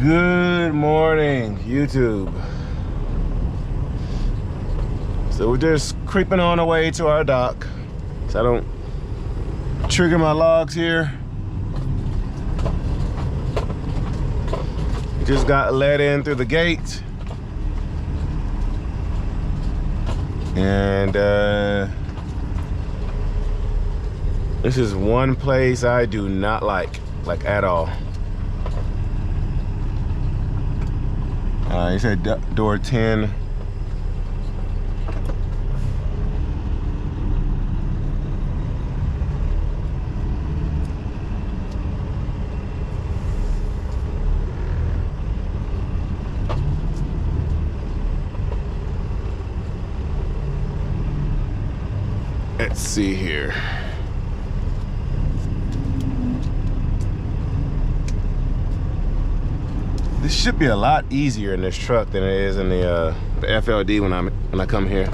Good morning, YouTube. So we're just creeping on our way to our dock so I don't trigger my logs here. We just got let in through the gate. And this is one place I do not like at all. He said door 10. Let's see here. This should be a lot easier in this truck than it is in the FLD when I come here.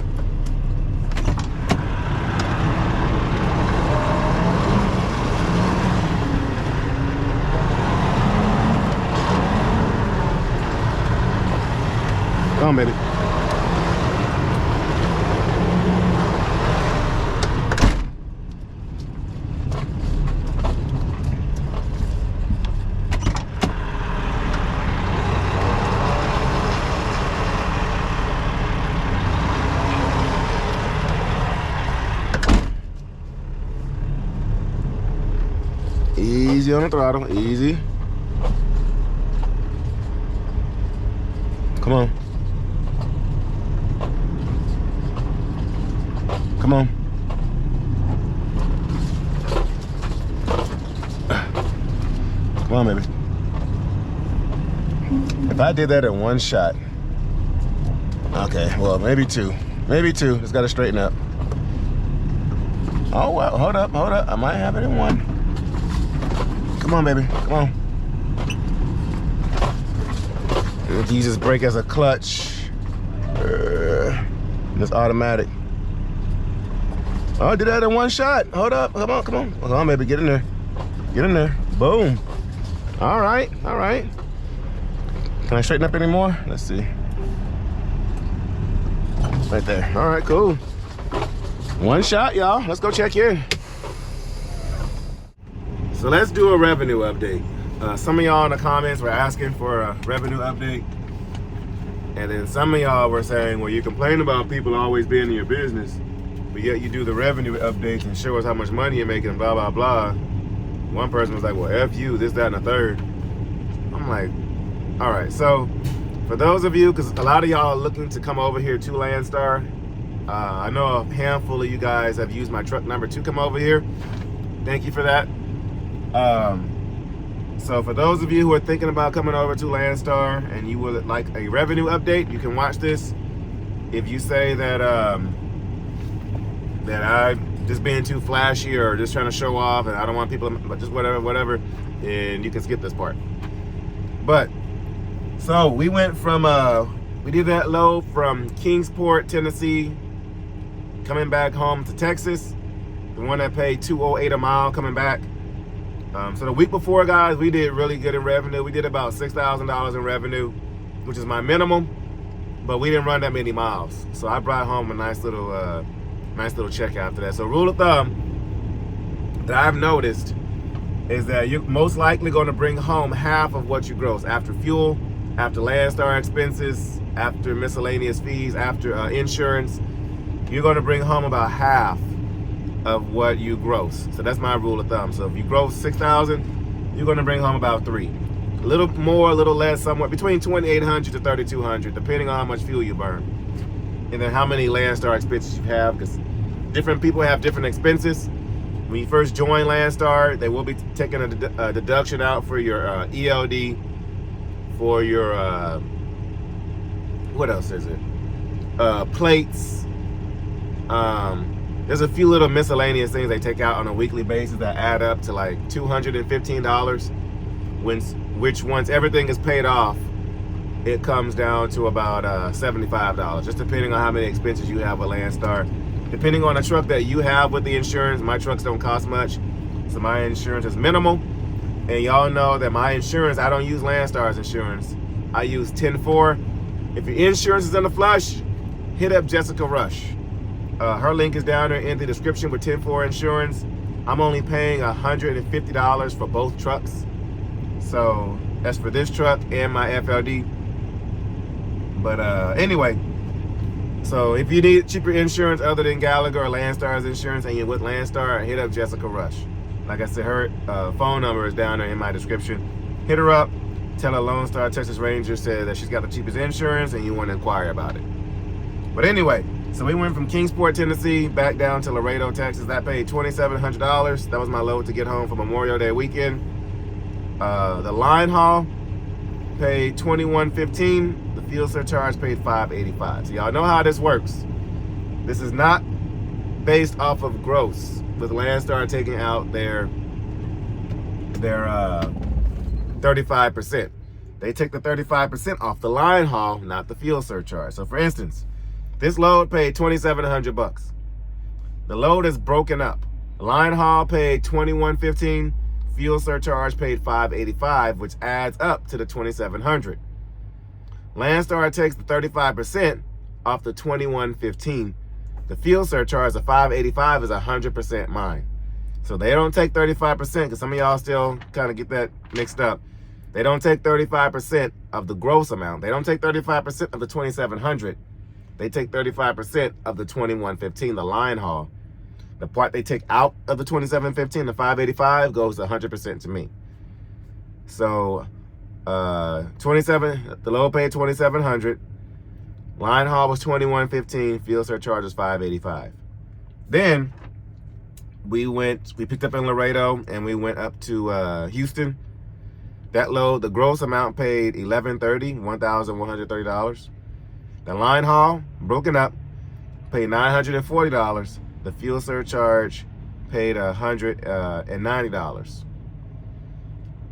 Come on, baby. Easy on the throttle, easy. Come on. Come on. Come on, baby. If I did that in one shot. Okay, well, maybe two. Maybe two. Just gotta straighten up. Oh, well, hold up. I might have it in one. Come on, baby, come on. Use this brake as a clutch. It's automatic. Oh, I did that in one shot. Hold up, come on. Come on, baby, get in there. Get in there, boom. All right. Can I straighten up any more? Let's see. Right there, all right, cool. One shot, y'all, let's go check in. So let's do a revenue update. Some of y'all in the comments were asking for a revenue update. And then some of y'all were saying, well, you complain about people always being in your business, but yet you do the revenue updates and show us how much money you're making, blah, blah, blah. One person was like, well, F you, this, that, and a third. I'm like, all right. So for those of you, because a lot of y'all are looking to come over here to Landstar. I know a handful of you guys have used my truck number to come over here. Thank you for that. So for those of you who are thinking about coming over to Landstar and you would like a revenue update, you can watch this. If you say that that I'm just being too flashy or just trying to show off and I don't want people, but just whatever, and you can skip this part. But so we went from we did that load from Kingsport, Tennessee, coming back home to Texas. The one that paid $208 a mile coming back. So the week before, guys, we did really good in revenue. We did about $6,000 in revenue, which is my minimum, but we didn't run that many miles. So I brought home a nice little check after that. So rule of thumb that I've noticed is that you're most likely going to bring home half of what you gross after fuel, after Landstar expenses, after miscellaneous fees, after insurance. You're going to bring home about half of what you gross. So that's my rule of thumb. So if you gross 6,000, you're going to bring home about 3. A little more, a little less, somewhere between 2,800 to 3,200, depending on how much fuel you burn, and then how many Landstar expenses you have, because different people have different expenses. When you first join Landstar, they will be taking a deduction out for your ELD, for your what else is it? Plates. There's a few little miscellaneous things they take out on a weekly basis that add up to like $215. Which once everything is paid off, it comes down to about $75, just depending on how many expenses you have with Landstar. Depending on the truck that you have with the insurance, my trucks don't cost much, so my insurance is minimal. And y'all know that my insurance, I don't use Landstar's insurance. I use 10-4. If your insurance is in the flush, hit up Jessica Rush. Her link is down there in the description with 10-4 insurance. I'm only paying $150 for both trucks. So that's for this truck and my FLD. But anyway, so if you need cheaper insurance other than Gallagher or Landstar's insurance and you're with Landstar, hit up Jessica Rush. Like I said, her phone number is down there in my description. Hit her up. Tell her LoneStarTexasRanger said that she's got the cheapest insurance and you want to inquire about it. But anyway, so we went from Kingsport, Tennessee, back down to Laredo, Texas. That paid $2,700. That was my load to get home for Memorial Day weekend. The line haul paid $21.15. The fuel surcharge paid $5.85. So y'all know how this works. This is not based off of gross, with Landstar taking out their 35%. They take the 35% off the line haul, not the fuel surcharge. So for instance, this load paid $2,700. The load is broken up. The line haul paid $21.15. Fuel surcharge paid $5.85, which adds up to the $2,700. Landstar takes the 35% off the $21.15. The fuel surcharge of $5.85 is 100% mine. So they don't take 35%, because some of y'all still kind of get that mixed up. They don't take 35% of the gross amount. They don't take 35% of the $2,700. They take 35% of the $21.15, the line haul. The part they take out of the $27.15, the $5.85, goes 100% to me. So, the load paid $2,700. Line haul was $21.15. Fuel surcharge was $5.85. Then we picked up in Laredo and we went up to Houston. That load, the gross amount paid $1,130. The line haul, broken up, paid $940. The fuel surcharge paid $190.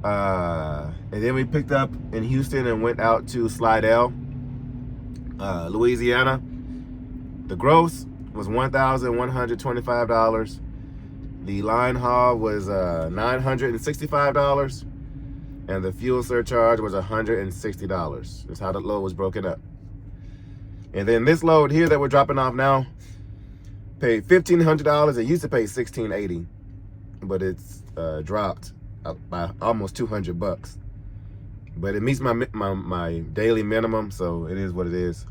And then we picked up in Houston and went out to Slidell, Louisiana. The gross was $1,125. The line haul was $965. And the fuel surcharge was $160. That's how the load was broken up. And then this load here that we're dropping off now paid $1,500. It used to pay $1,680, but it's dropped by almost $200. But it meets my daily minimum, so it is what it is.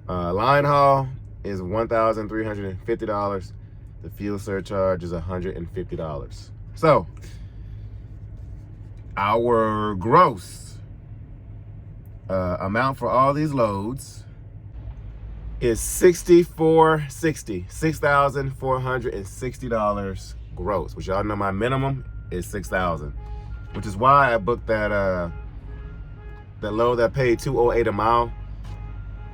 Line haul is $1,350. The fuel surcharge is $150. So our gross amount for all these loads is $6,460 gross, which y'all know my minimum is $6,000, which is why I booked that load that paid $208 a mile,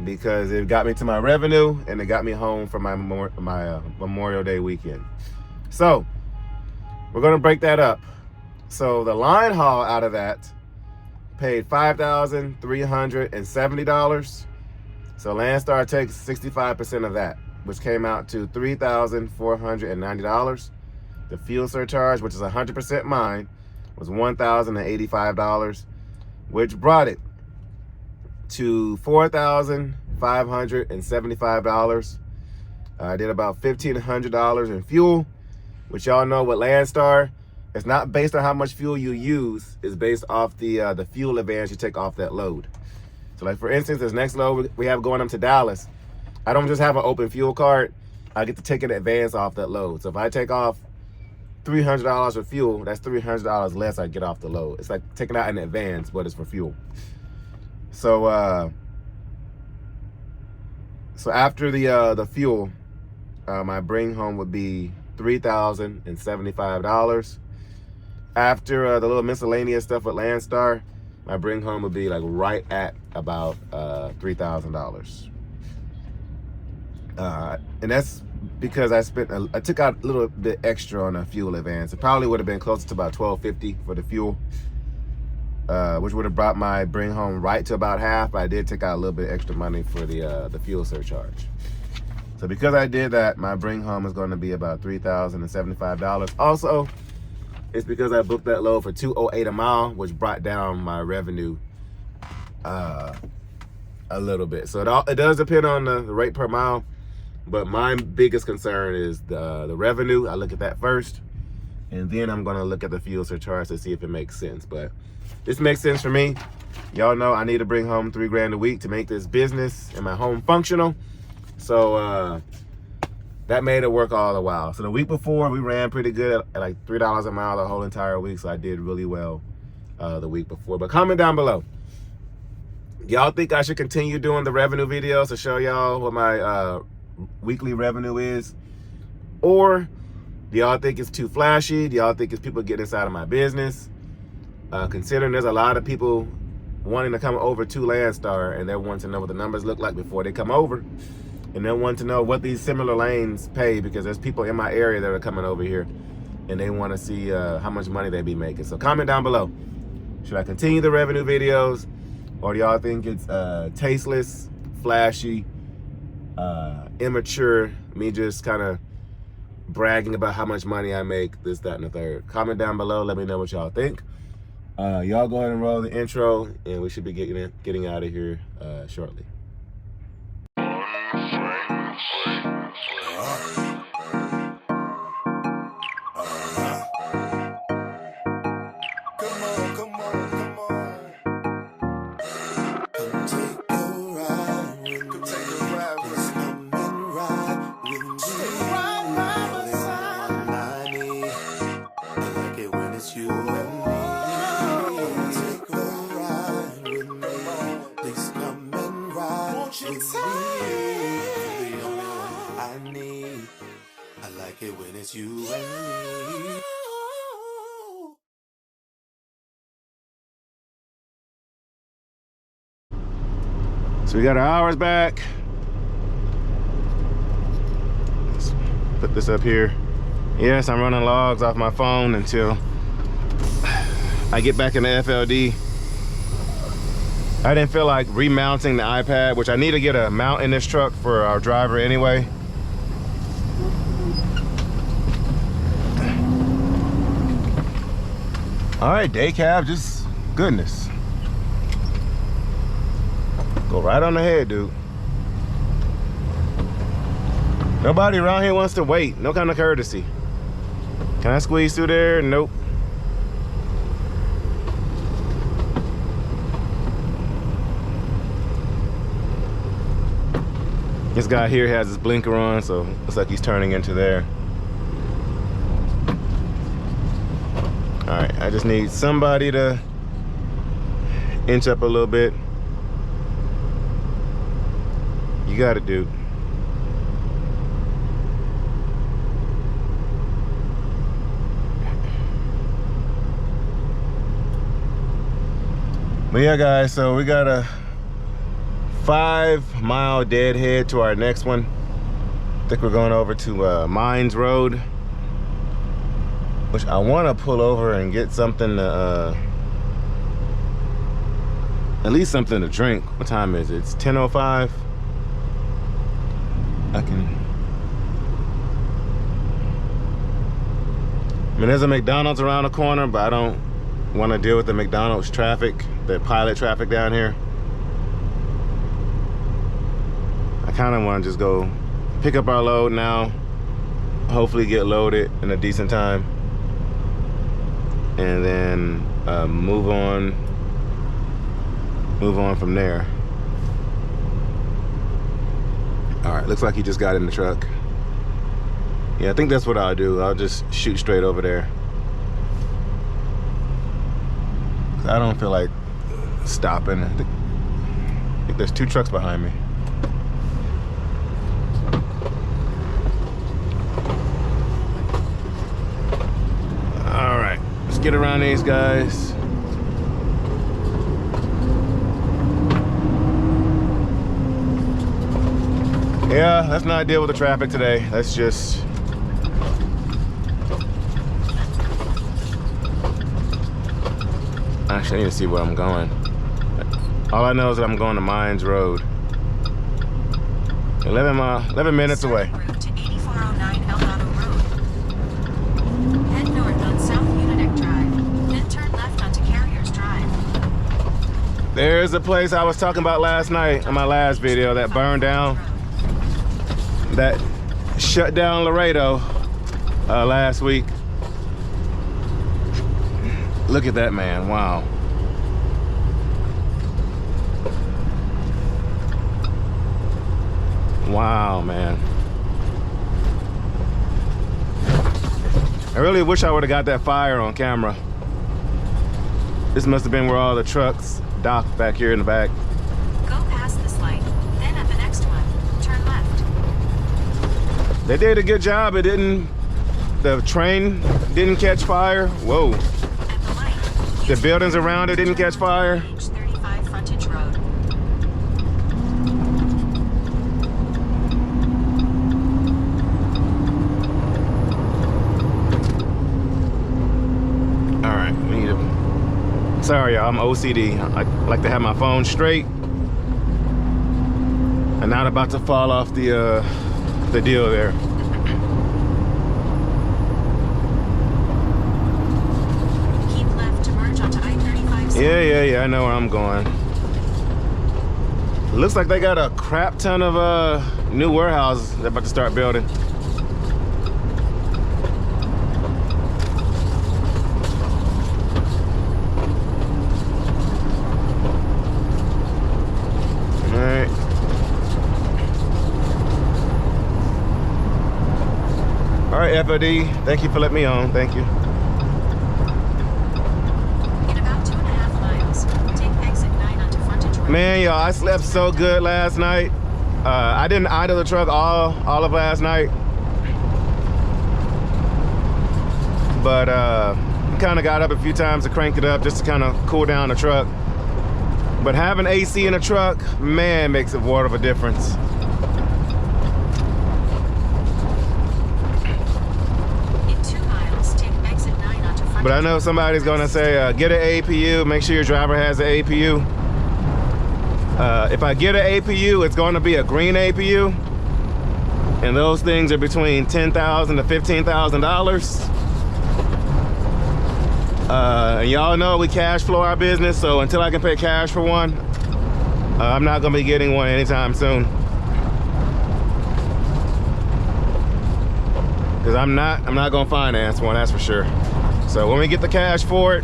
because it got me to my revenue and it got me home for my Memorial Day weekend. So we're gonna break that up. So the line haul out of that paid $5,370. So Landstar takes 65% of that, which came out to $3,490. The fuel surcharge, which is 100% mine, was $1,085, which brought it to $4,575. I did about $1,500 in fuel, which y'all know with Landstar, it's not based on how much fuel you use. It's based off the fuel advance you take off that load. So like for instance, this next load we have going up to Dallas, I don't just have an open fuel card. I get to take an advance off that load. So if I take off $300 for fuel, that's $300 less I get off the load. It's like taking out an advance, but it's for fuel. So so after the fuel, my bring home would be $3,075. After the little miscellaneous stuff with Landstar, my bring home would be like right at about $3,000. And that's because I took out a little bit extra on a fuel advance. It probably would have been closer to about $12.50 for the fuel, which would have brought my bring home right to about half. But I did take out a little bit extra money for the fuel surcharge. So because I did that, my bring home is going to be about $3,075. Also, it's because I booked that load for $208 a mile, which brought down my revenue a little bit. So it does depend on the rate per mile, but my biggest concern is the revenue. I look at that first, and then I'm gonna look at the fuel surcharge to see if it makes sense. But this makes sense for me. Y'all know I need to bring home $3 grand a week to make this business and my home functional. So that made it work all the while. So the week before, we ran pretty good at like $3 a mile the whole entire week. So I did really well the week before. But comment down below. Y'all think I should continue doing the revenue videos to show y'all what my weekly revenue is? Or do y'all think it's too flashy? Do y'all think it's people getting inside of my business? Considering there's a lot of people wanting to come over to Landstar, and they're wanting to know what the numbers look like before they come over. And they want to know what these similar lanes pay, because there's people in my area that are coming over here and they want to see how much money they be making. So comment down below. Should I continue the revenue videos, or do y'all think it's tasteless, flashy, immature, me just kind of bragging about how much money I make, this, that, and the third? Comment down below. Let me know what y'all think. Y'all go ahead and roll the intro, and we should be getting out of here shortly. It's you and me. So we got our hours back. Let's put this up here. Yes, I'm running logs off my phone until I get back in the FLD. I didn't feel like remounting the iPad, which I need to get a mount in this truck for our driver anyway. All right, day cab, just goodness. Go right on the head, dude. Nobody around here wants to wait. No kind of courtesy. Can I squeeze through there? Nope. This guy here has his blinker on, so looks like he's turning into there. All right, I just need somebody to inch up a little bit. You got it, dude. But yeah, guys, so we got a 5-mile deadhead to our next one. I think we're going over to Mines Road, which I want to pull over and get something to, at least something to drink. What time is it? It's 10:05. I mean, there's a McDonald's around the corner, but I don't want to deal with the McDonald's traffic, the pilot traffic down here. I kind of want to just go pick up our load now, hopefully get loaded in a decent time, and then move on from there. All right, looks like he just got in the truck. Yeah, I think that's what I'll do. I'll just shoot straight over there. I don't feel like stopping. I think there's 2 trucks behind me. All right, let's get around these guys. Yeah, let's not deal with the traffic today. Let's just actually, I need to see where I'm going. All I know is that I'm going to Mines Road. 11 minutes away. Route to 8409 El Dorado Road. Head north on South Unit There's a place I was talking about last night in my last video that burned down, that shut down Laredo last week. Look at that, man. Wow. Wow, man. I really wish I would have got that fire on camera. This must have been where all the trucks docked back here in the back. Go past this light, then at the next one, turn left. They did a good job. The train didn't catch fire. Whoa. At the light, The buildings around it didn't catch fire. 35 frontage road. All right, we need to. Sorry, y'all, I'm OCD. I like to have my phone straight. I'm not about to fall off the deal there. Keep left to merge onto I-35. Yeah, I know where I'm going. Looks like they got a crap ton of new warehouses they're about to start building. All right, FOD, thank you for letting me on. Thank you. In about 2.5 miles, take exit 9 onto frontage road. Man, y'all, I slept so good last night. I didn't idle the truck all of last night. But kind of got up a few times to crank it up just to kind of cool down the truck. But having AC in the truck, man, makes a world of a difference. But I know somebody's gonna say, get an APU, make sure your driver has an APU. If I get an APU, it's gonna be a green APU. And those things are between $10,000 to $15,000. And y'all know we cash flow our business, so until I can pay cash for one, I'm not gonna be getting one anytime soon. Cause I'm not gonna finance one, that's for sure. So when we get the cash for it,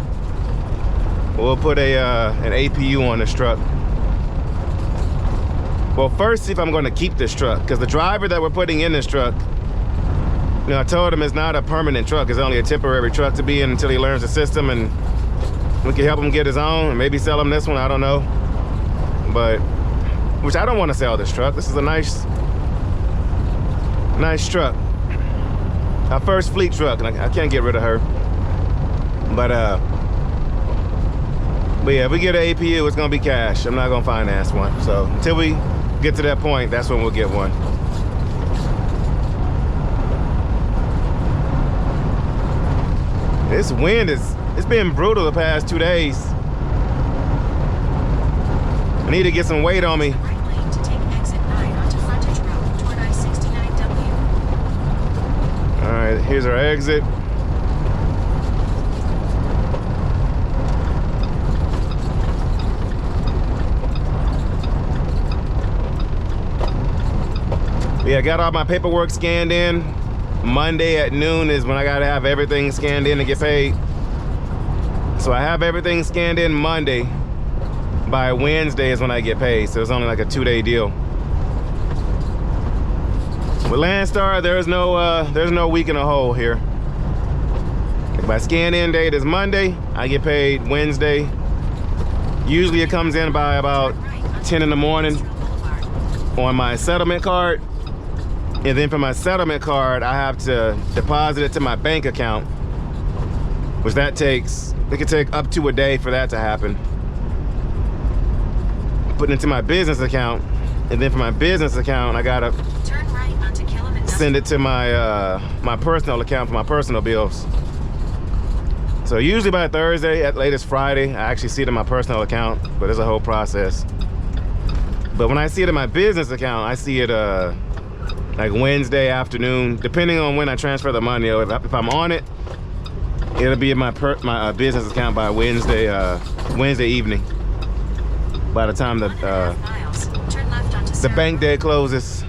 we'll put an APU on this truck. Well, first, see if I'm going to keep this truck, because the driver that we're putting in this truck, you know, I told him it's not a permanent truck. It's only a temporary truck to be in until he learns the system, and we can help him get his own and maybe sell him this one. I don't know, but which I don't want to sell this truck. This is a nice truck. Our first fleet truck, and I can't get rid of her. But yeah, if we get an APU, it's gonna be cash. I'm not gonna finance one. So until we get to that point, that's when we'll get one. This wind it's been brutal the past 2 days. I need to get some weight on me. Right lane to take exit 9 onto frontage road toward I-69W. All right, here's our exit. Yeah, I got all my paperwork scanned in. Monday at noon is when I gotta have everything scanned in to get paid. So I have everything scanned in Monday. By Wednesday is when I get paid. So it's only like a 2-day deal. With Landstar, there's no week in a hole here. If my scan in date is Monday, I get paid Wednesday. Usually it comes in by about 10 in the morning on my settlement card. And then for my settlement card, I have to deposit it to my bank account, which it could take up to a day for that to happen. Put it into my business account, and then for my business account, I gotta Turn right onto send it to my my personal account for my personal bills. So usually by Thursday, at latest Friday, I actually see it in my personal account, but it's a whole process. But when I see it in my business account, I see it like Wednesday afternoon, depending on when I transfer the money. If I'm on it, it'll be in my business account by Wednesday evening. by the time the 1.5 miles. Turn left onto the Sarah bank Road. day closes.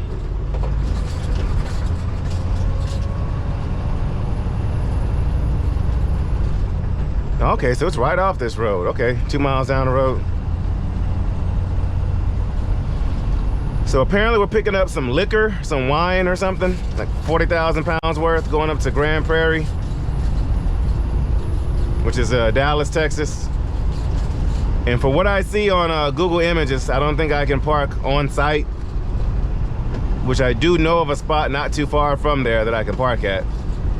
Okay, so it's right off this road. Okay, 2 miles down the road. So apparently we're picking up some liquor, some wine or something, like 40,000 pounds worth, going up to Grand Prairie, which is Dallas, Texas. And for what I see on Google Images, I don't think I can park on site, which I do know of a spot not too far from there that I can park at.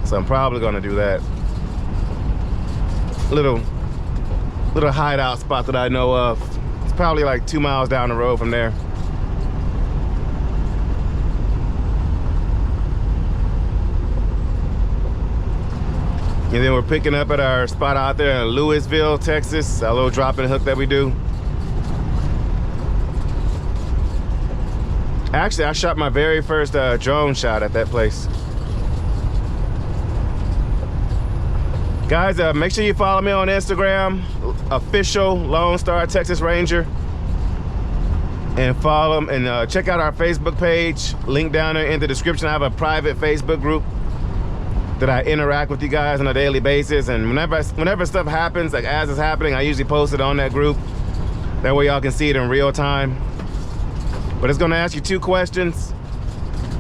So I'm probably gonna do that. Little hideout spot that I know of. It's probably like 2 miles down the road from there. And then we're picking up at our spot out there in Louisville, Texas, our little drop and hook that we do. Actually, I shot my very first drone shot at that place. Guys, make sure you follow me on Instagram, official LoneStarTexasRanger. And follow them and check out our Facebook page. Link down there in the description. I have a private Facebook group that I interact with you guys on a daily basis, and whenever stuff happens, like as it's happening, I usually post it on that group. That way y'all can see it in real time. But it's gonna ask you 2 questions.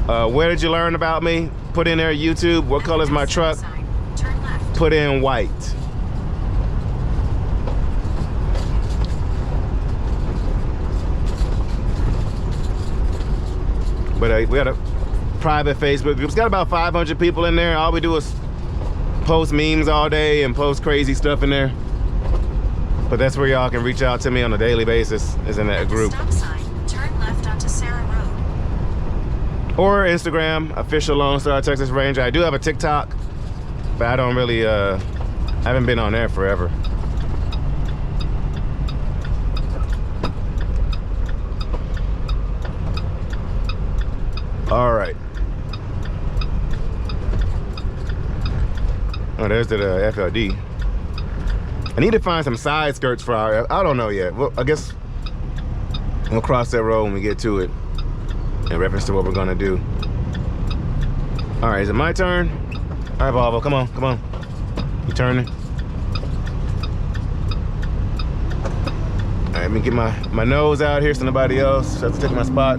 Where did you learn about me? Put in there YouTube. What color is my truck? Turn left. Put in white. But we got a private Facebook group. It's got about 500 people in there. All we do is post memes all day and post crazy stuff in there. But that's where y'all can reach out to me on a daily basis, is in that group. Stop sign. Turn left onto Sarah Road. Or Instagram, official LoneStarTexasRanger. I do have a TikTok, but I don't really, I haven't been on there forever. All right. Oh, there's the FLD. I need to find some side skirts for our, I don't know yet. Well, I guess we'll cross that road when we get to it in reference to what we're gonna do. All right, is it my turn? All right, Volvo, come on, come on. You turning? All right, let me get my nose out here so nobody else has to take my spot.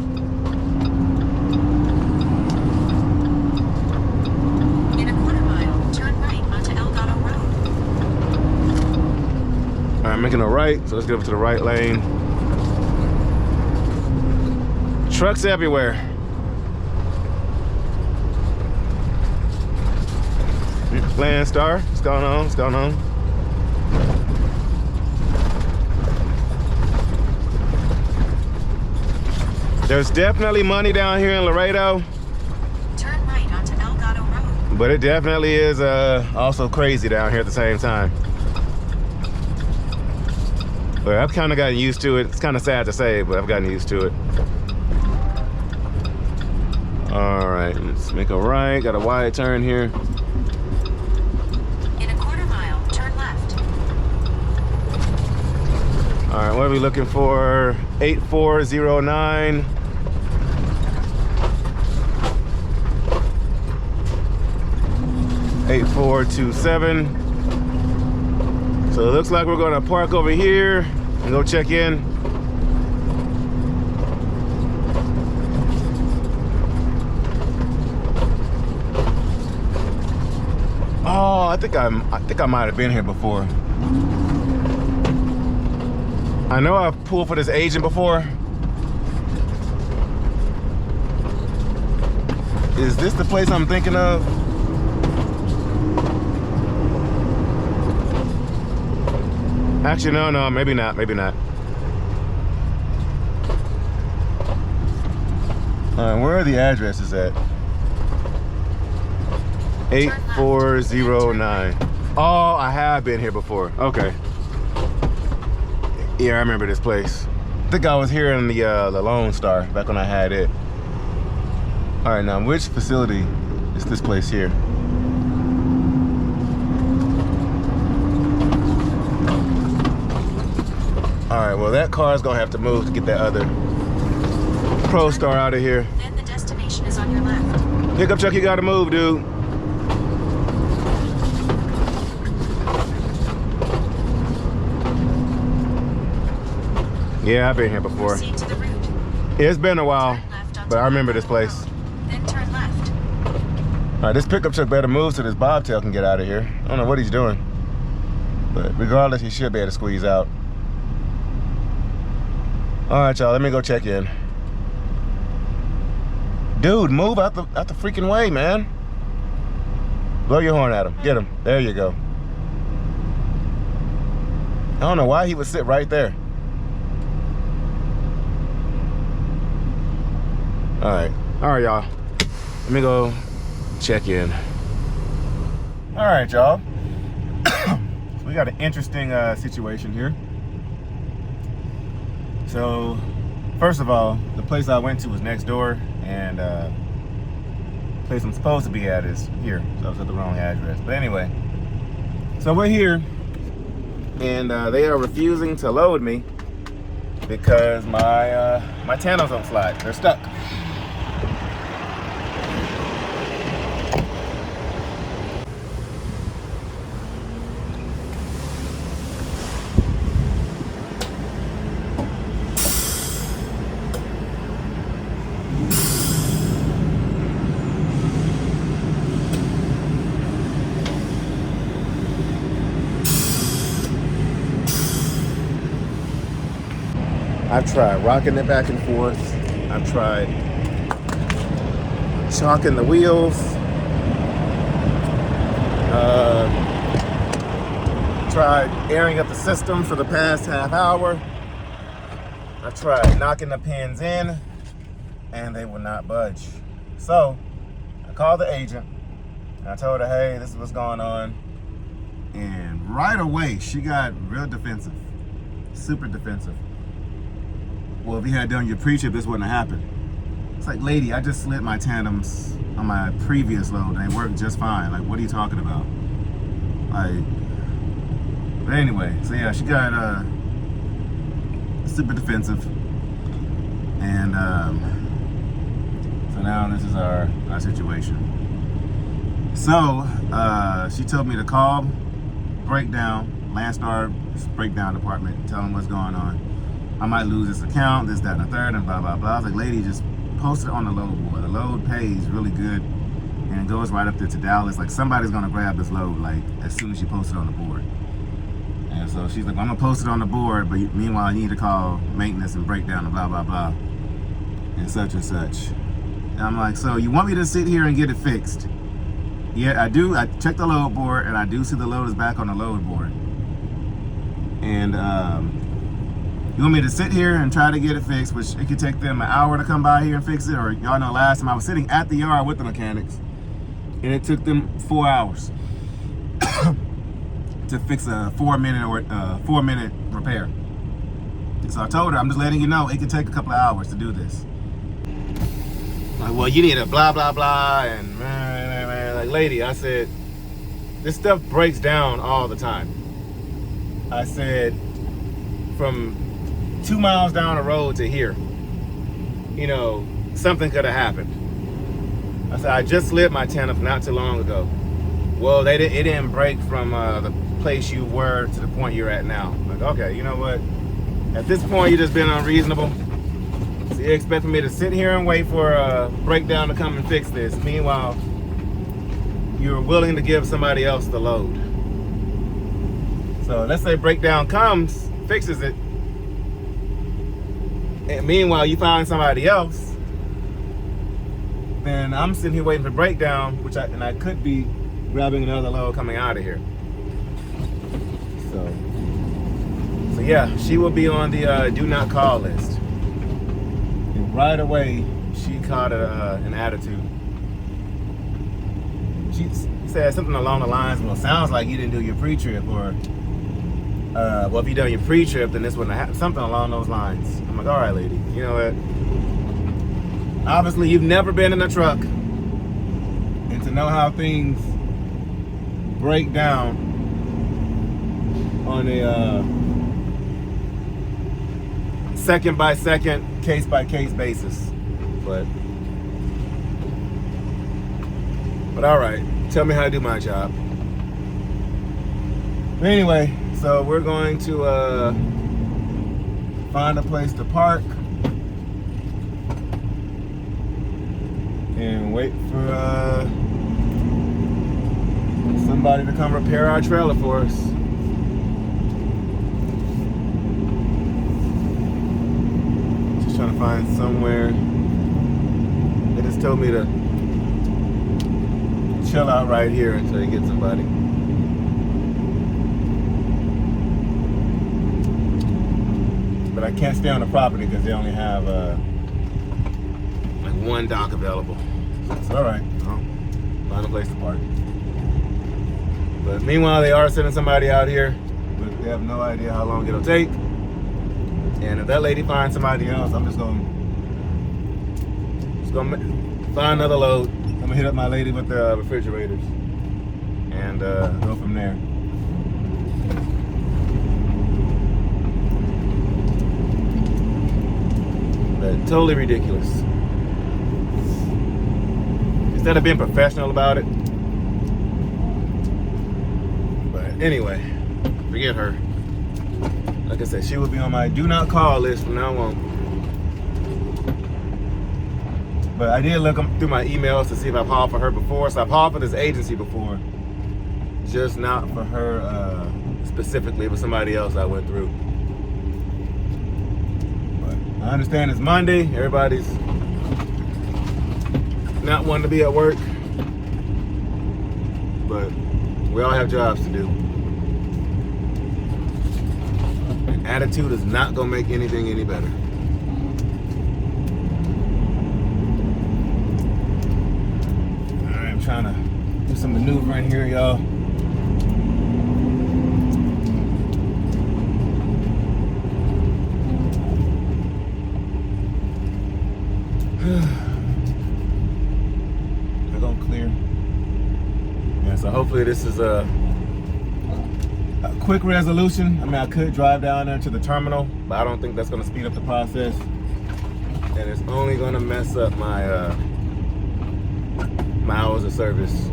I'm making a right, so let's get over to the right lane. Trucks everywhere. Landstar, what's going on? What's going on? There's definitely money down here in Laredo. Turn right onto Elgato Road. But it definitely is also crazy down here at the same time. But I've kind of gotten used to it. It's kind of sad to say, but I've gotten used to it. All right, let's make a right. Got a wide turn here. In a quarter mile, turn left. All right, what are we looking for? 8409. $8427. So it looks like we're gonna park over here and go check in. Oh, I think I might have been here before. I know I've pulled for this agent before. Is this the place I'm thinking of? Actually, no, maybe not, maybe not. All right, where are the addresses at? 8409. Oh, I have been here before. Okay. Yeah, I remember this place. I think I was here in the Lone Star back when I had it. All right, now which facility is this place here? All right, well, that car's gonna have to move to get that other ProStar out of here. Then the destination is on your left. Pickup truck, you gotta move, dude. Yeah, I've been here before. Proceed to the route. It's been a while, Turn left onto but I remember this place. Road. Then turn left. All right, this pickup truck better move so this bobtail can get out of here. I don't know what he's doing, but regardless, he should be able to squeeze out. All right, y'all, let me go check in. Dude, move out the freaking way, man. Blow your horn at him. Get him. There you go. I don't know why he would sit right there. All right, y'all. Let me go check in. All right, y'all. So we got an interesting situation here. So, first of all, the place I went to was next door, and the place I'm supposed to be at is here. So I was at the wrong address. But anyway, so we're here, and they are refusing to load me because my tandems don't slide. They're stuck. I've tried rocking it back and forth. I've tried chalking the wheels. Tried airing up the system for the past half hour. I tried knocking the pins in, and they would not budge. So I called the agent, and I told her, hey, this is what's going on. And right away, she got real defensive, super defensive. Well, if you had done your pre-trip, this wouldn't have happened. It's like, lady, I just slid my tandems on my previous load and they worked just fine. Like, what are you talking about? Like, but anyway, so yeah, she got super defensive. And so now this is our situation. So she told me to call breakdown, Landstar breakdown department, tell them what's going on. I might lose this account, this, that, and the third, and blah, blah, blah. I was like, lady, just post it on the load board. The load pays really good, and it goes right up there to Dallas. Like, somebody's gonna grab this load, like, as soon as you post it on the board. And so she's like, well, I'm gonna post it on the board, but meanwhile, you need to call maintenance and breakdown and blah, blah, blah, and such and such. And I'm like, so you want me to sit here and get it fixed? Yeah, I do. I checked the load board, and I do see the load is back on the load board. And, you want me to sit here and try to get it fixed, which it could take them an hour to come by here and fix it, or y'all know last time I was sitting at the yard with the mechanics, and it took them 4 hours to fix a 4-minute repair. So I told her, I'm just letting you know, it could take a couple of hours to do this. Like, well, you need a blah, blah, blah, and man, like, lady, I said, this stuff breaks down all the time. I said, from 2 miles down the road to here, you know, something could have happened. I said, I just slid my tandem not too long ago. Well, it didn't break from the place you were to the point you're at now. Like, okay, you know what? At this point, you're just being unreasonable. So you expect me to sit here and wait for a breakdown to come and fix this. Meanwhile, you're willing to give somebody else the load. So let's say breakdown comes, fixes it, and meanwhile you find somebody else, then I'm sitting here waiting for breakdown, and I could be grabbing another load coming out of here. So yeah, she will be on the do not call list. And right away, she caught an attitude. She said something along the lines, well, sounds like you didn't do your pre-trip, or well, if you done your pre-trip, then this wouldn't have happened. Something along those lines. I'm like, all right, lady, you know what? Obviously, you've never been in a truck, and to know how things break down on second by second, case by case basis. But all right, tell me how to do my job. But anyway, so we're going to find a place to park and wait for somebody to come repair our trailer for us. Just trying to find somewhere. They just told me to chill out right here until you get somebody. But I can't stay on the property because they only have like one dock available. It's all right. I'll find a place to park. But meanwhile, they are sending somebody out here, but they have no idea how long it'll take. And if that lady finds somebody else, I'm just gonna find another load. I'm gonna hit up my lady with the refrigerators and go from there. But totally ridiculous. Instead of being professional about it. But anyway, forget her. Like I said, she will be on my do not call list from now on. But I did look through my emails to see if I've hauled for her before. So I've hauled for this agency before. Just not for her specifically, but somebody else I went through. But I understand it's Monday. Everybody's not wanting to be at work. But we all have jobs to do. And attitude is not going to make anything any better. I'm trying to do some maneuvering here, y'all. They're gonna clear. Yeah, so hopefully this is a quick resolution. I mean, I could drive down there to the terminal, but I don't think that's gonna speed up the process. And it's only gonna mess up my my hours of service.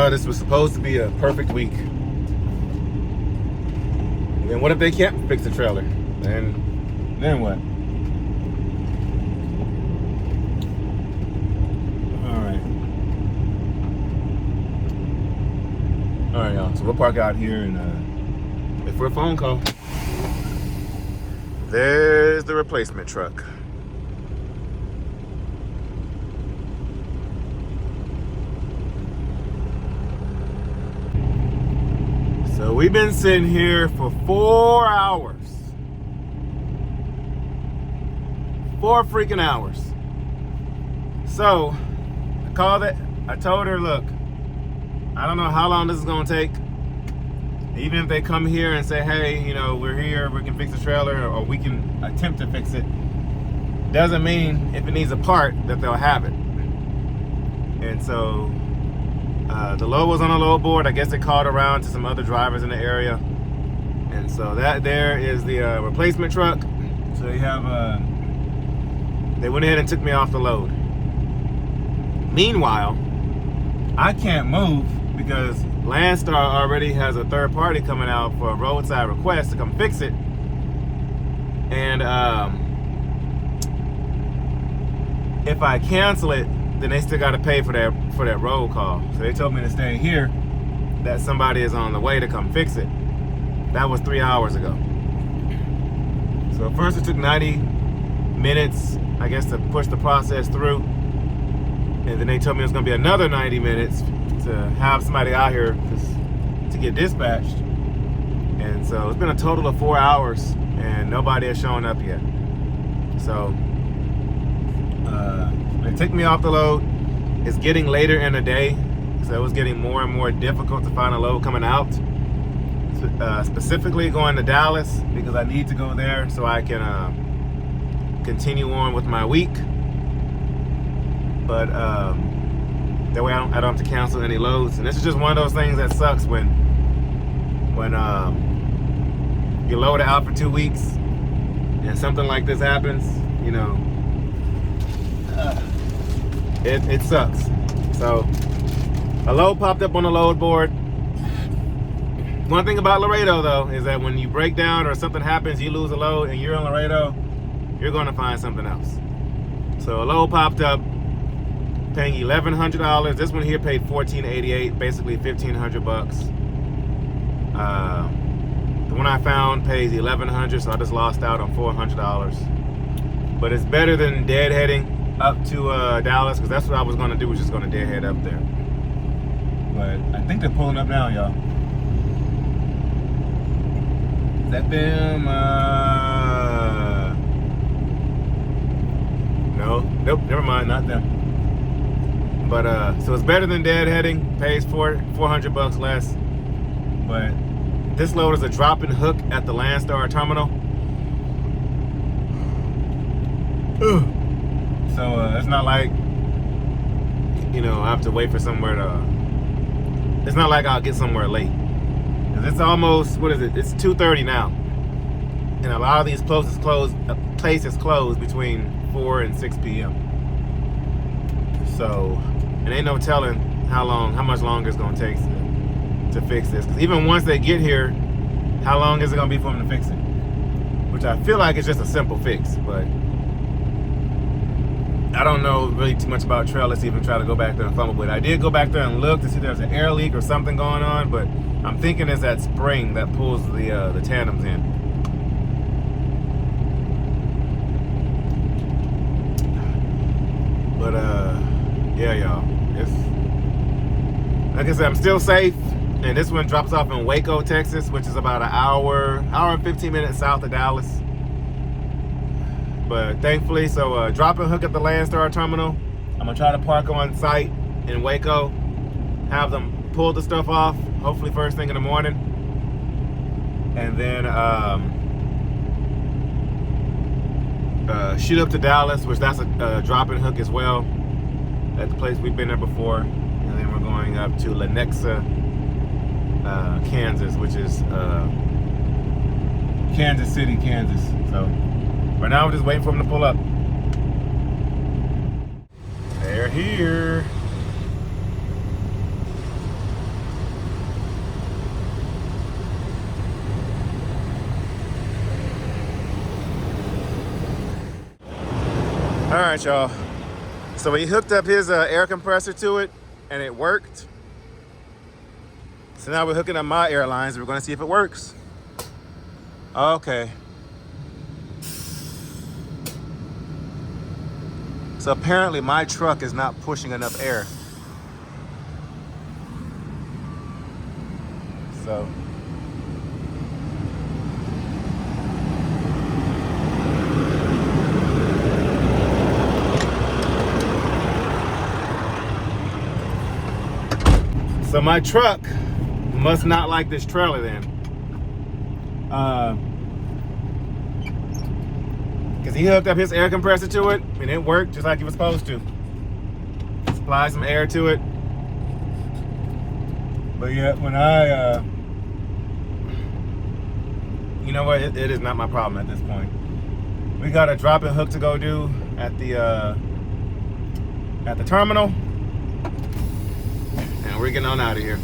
This was supposed to be a perfect week. And then what if they can't fix the trailer? Then what? All right, y'all. So we'll park out here and wait for a phone call. There's the replacement truck. So we've been sitting here for 4 hours. 4 freaking hours. So I called it. I told her, look, I don't know how long this is gonna take. Even if they come here and say, hey, you know, we're here, we can fix the trailer, or we can attempt to fix it, doesn't mean if it needs a part that they'll have it. And so the load was on a load board. I guess they called around to some other drivers in the area. And so that there is the replacement truck. So they have, they went ahead and took me off the load. Meanwhile, I can't move because Landstar already has a third party coming out for a roadside request to come fix it. And if I cancel it, then they still got to pay for that roll call. So they told me to stay here, that somebody is on the way to come fix it. That was 3 hours ago. So first it took 90 minutes, I guess, to push the process through. And then they told me it was gonna be another 90 minutes to have somebody out here to get dispatched. And so it's been a total of 4 hours and nobody has shown up yet. So they took me off the load. It's getting later in the day, so it was getting more and more difficult to find a load coming out. Specifically going to Dallas because I need to go there so I can continue on with my week. But That way I don't have to cancel any loads. And this is just one of those things that sucks when you load it out for 2 weeks and something like this happens, you know, it sucks. So a load popped up on the load board. One thing about Laredo though is that when you break down or something happens, you lose a load and you're in Laredo, you're gonna find something else. So a load popped up, paying $1,100. This one here paid $1,488, basically $1,500. The one I found pays $1,100, so I just lost out on $400. But it's better than deadheading up to Dallas, because that's what I was gonna do, was just gonna deadhead up there. But I think they're pulling up now, y'all. Is that them? No, nope, never mind, not them. But so it's better than deadheading, pays $400 less. But this load is a drop and hook at the Landstar terminal. So it's not like, you know, I have to wait for somewhere to, it's not like I'll get somewhere late. It's almost, what is it? It's 2:30 now. And a lot of these places close between 4 and 6 p.m. So it ain't no telling how much longer it's gonna take to fix this. Because even once they get here, how long is it gonna be for them to fix it? Which I feel like it's just a simple fix, but I don't know really too much about trail. Let's even try to go back there and fumble with it. I did go back there and look to see if there's an air leak or something going on, but I'm thinking it's that spring that pulls the tandems in. But yeah, y'all, it's like I said, I'm still safe. And this one drops off in Waco, Texas, which is about an hour and 15 minutes south of Dallas. But thankfully, so drop and hook at the Landstar terminal. I'm gonna try to park on site in Waco, have them pull the stuff off, hopefully first thing in the morning. And then shoot up to Dallas, which that's a drop and hook as well. At the place we've been there before. And then we're going up to Lenexa, Kansas, which is Kansas City, Kansas. So right now we're just waiting for them to pull up. They're here. All right, y'all. So he hooked up his air compressor to it and it worked. So now we're hooking up my air lines. We're gonna see if it works. Okay. So apparently my truck is not pushing enough air. So. So my truck must not like this trailer then. Because he hooked up his air compressor to it and it worked just like it was supposed to. Supplied some air to it. But yeah, when I, you know what, it is not my problem at this point. We got a drop and hook to go do at the terminal. And we're getting on out of here.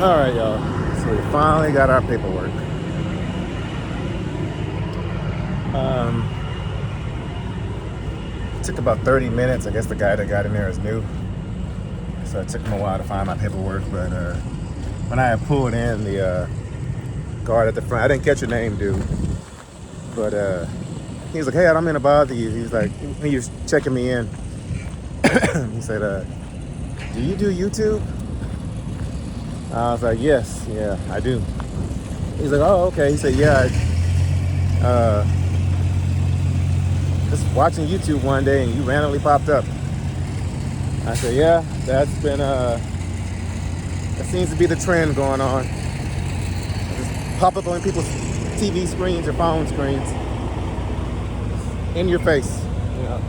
All right, y'all. So we finally got our paperwork. It took about 30 minutes. I guess the guy that got in there is new, so it took him a while to find my paperwork. But when I had pulled in, the guard at the front, I didn't catch your name, dude, but he was like, "Hey, I don't mean to bother you." He's like, he was checking me in. He said, "Do you do YouTube?" I was like, "Yes, yeah, I do." He's like, "Oh, okay." He said, "Yeah, just watching YouTube one day and you randomly popped up." I said, "Yeah, that's been that seems to be the trend going on. Just pop up on people's TV screens or phone screens, in your face." You know,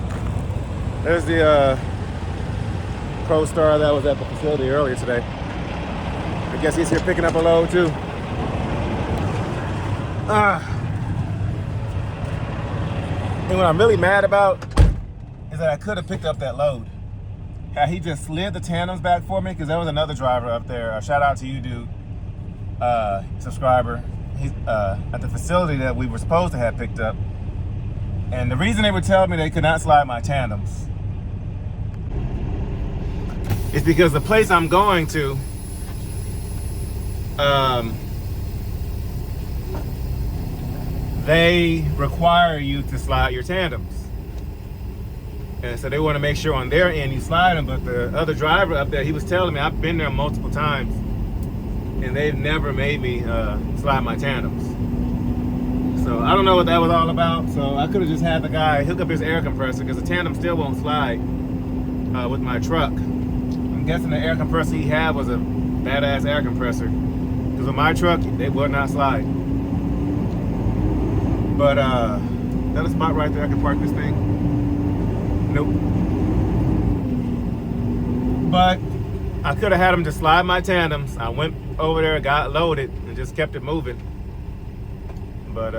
there's the Pro Star that was at the facility earlier today. I guess he's here picking up a load too. And what I'm really mad about is that I could have picked up that load. Had he just slid the tandems back for me, because there was another driver up there. Shout out to you, dude, subscriber. He's at the facility that we were supposed to have picked up. And the reason they were telling me they could not slide my tandems is because the place I'm going to, they require you to slide your tandems. And so they want to make sure on their end you slide them. But the other driver up there, he was telling me, I've been there multiple times, and they've never made me slide my tandems. So I don't know what that was all about. So I could have just had the guy hook up his air compressor, because the tandem still won't slide with my truck. I'm guessing the air compressor he had was a badass air compressor, because with my truck, they would not slide. But is that a spot right there I can park this thing? Nope. But I could have had him just slide my tandems. I went over there, got loaded, and just kept it moving. But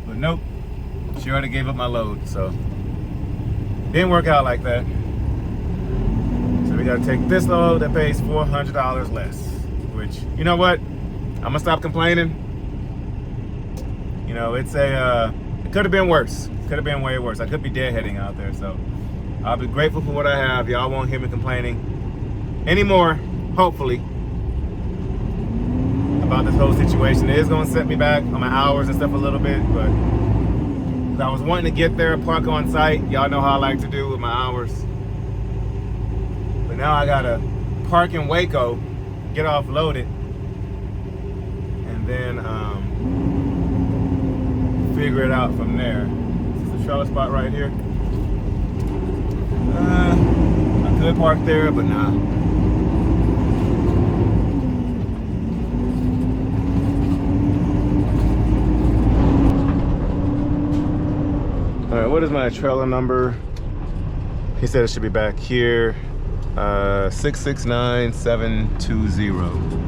nope. She already gave up my load, so didn't work out like that. So we gotta take this load that pays $400 less. Which, you know what? I'm gonna stop complaining. You know, it's it could have been worse. Could have been way worse. I could be deadheading out there, so I'll be grateful for what I have. Y'all won't hear me complaining anymore, hopefully, about this whole situation. It is going to set me back on my hours and stuff a little bit, but I was wanting to get there, park on site. Y'all know how I like to do with my hours. But now I got to park in Waco, get offloaded, and then figure it out from there. This is the trailer spot right here. I could park there, but nah. All right, what is my trailer number? He said it should be back here. 669720.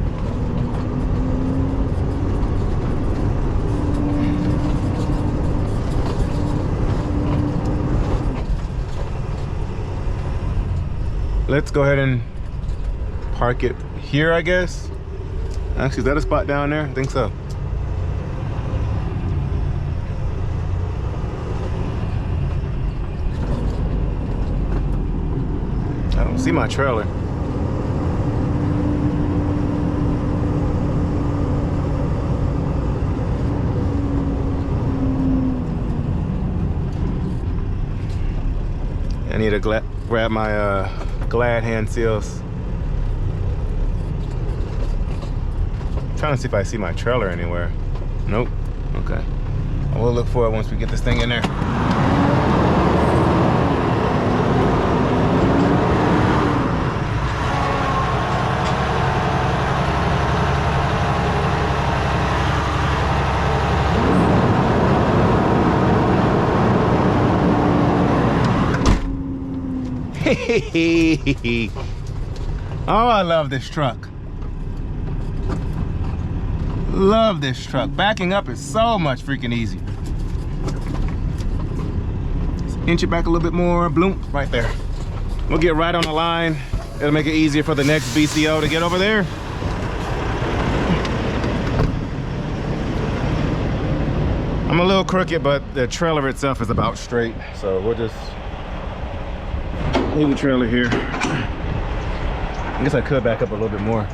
Let's go ahead and park it here, I guess. Actually, is that a spot down there? I think so. I don't see my trailer. I need to grab my Glad hand seals. Trying to see if I see my trailer anywhere. Nope. Okay. I will look for it once we get this thing in there. Oh, I love this truck. Love this truck. Backing up is so much freaking easier. Just inch it back a little bit more. Bloom, right there. We'll get right on the line. It'll make it easier for the next BCO to get over there. I'm a little crooked, but the trailer itself is about straight. So we'll just leave the trailer here. I guess I could back up a little bit more.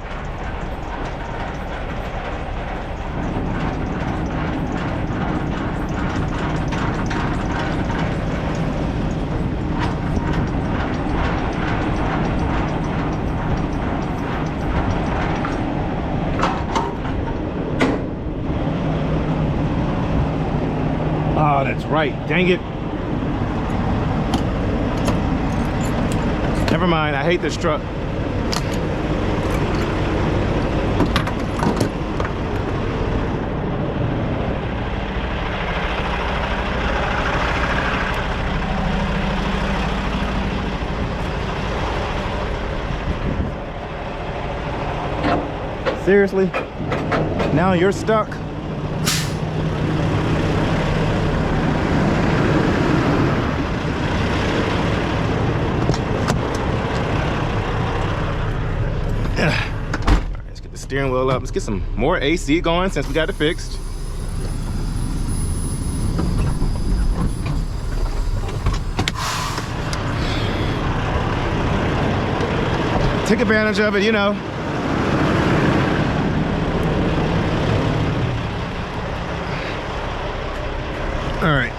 Oh, that's right. Dang it. Never mind. I hate this truck. Seriously? Now you're stuck? Let's get the steering wheel up. Let's get some more AC going since we got it fixed. Take advantage of it, you know. All right.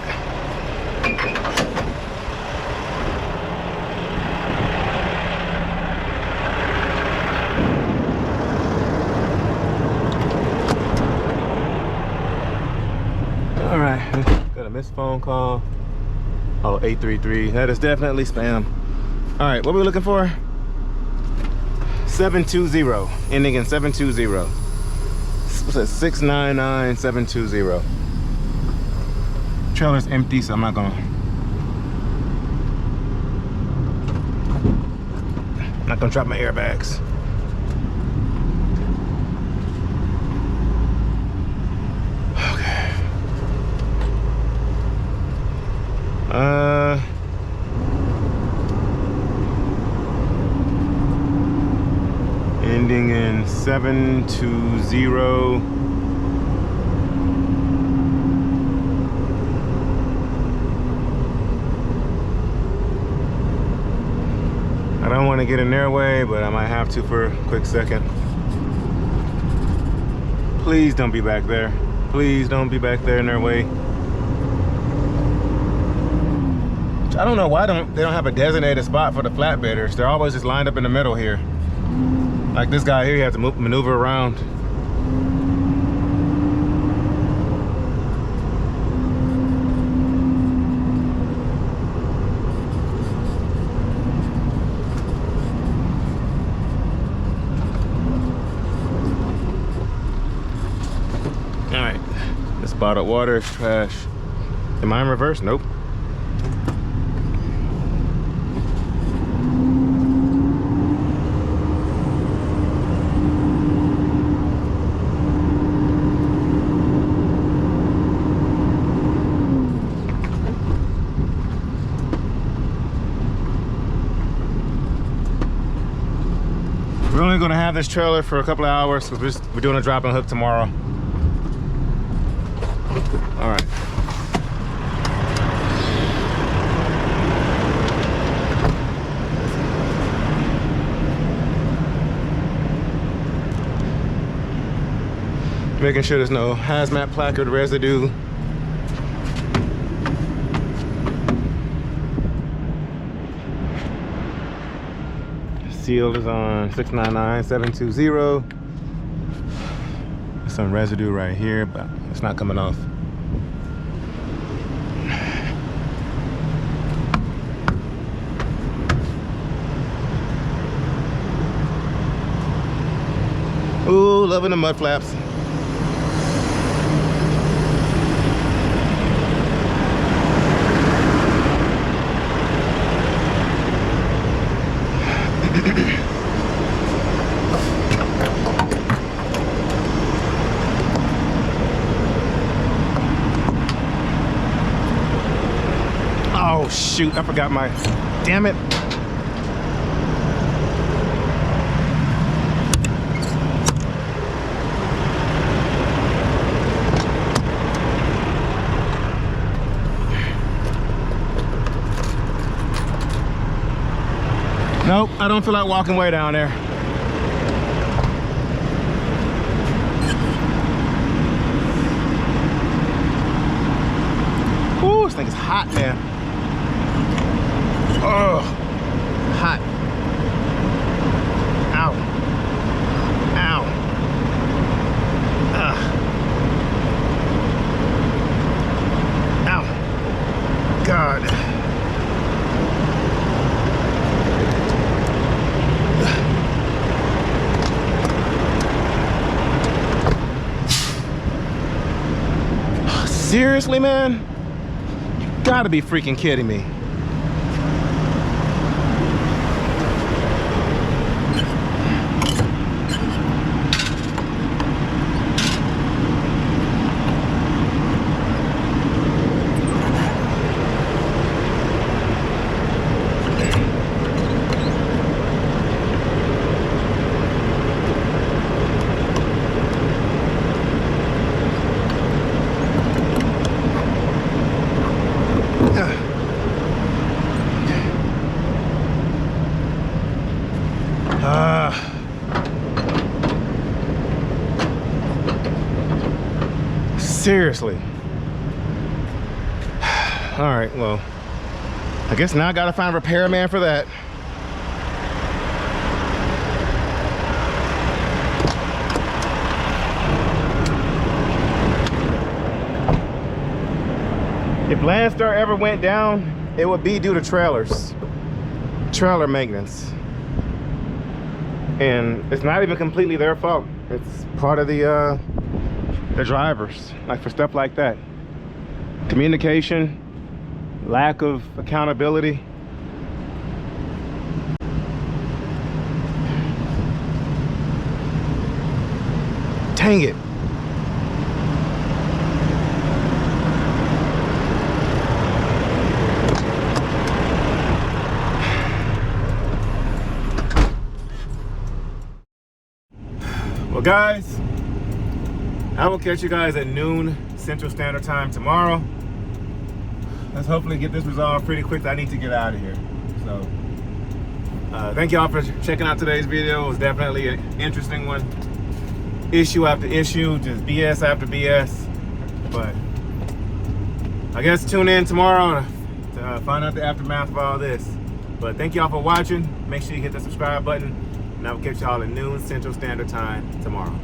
All right. Got a missed phone call. Oh, 833. That is definitely spam. All right. What are we looking for? 720. Ending in 720. What's that? 699720. Trailer's empty, so I'm not gonna drop my airbags. Okay. Ending in 720. I don't want to get in their way, but I might have to for a quick second. Please don't be back there. Please don't be back there in their way. I don't know why they don't have a designated spot for the flatbedders. They're always just lined up in the middle here. Like this guy here, he has to maneuver around. Bottled water is trash. Am I in reverse? Nope. We're only gonna have this trailer for a couple of hours because we're doing a drop and hook tomorrow. All right. Making sure there's no hazmat placard residue. Seal is on 699720. There's some residue right here, but it's not coming off. Ooh, loving the mud flaps. Oh shoot, I forgot my, damn it. Nope, I don't feel like walking way down there. Ooh, this thing is hot, man. Oh, hot. Ow. Ow. Ugh. Ow. God. Seriously, man? You gotta be freaking kidding me. Seriously. All right, well, I guess now I gotta find a repairman for that. If Landstar ever went down, it would be due to trailer maintenance. And it's not even completely their fault. It's part of the drivers, like for stuff like that. Communication, lack of accountability. Dang it. Well, guys, I will catch you guys at noon Central Standard Time tomorrow. Let's hopefully get this resolved pretty quick. I need to get out of here. So, thank y'all for checking out today's video. It was definitely an interesting one. Issue after issue, just BS after BS. But I guess tune in tomorrow to find out the aftermath of all this. But thank y'all for watching. Make sure you hit the subscribe button. And I will catch y'all at noon Central Standard Time tomorrow.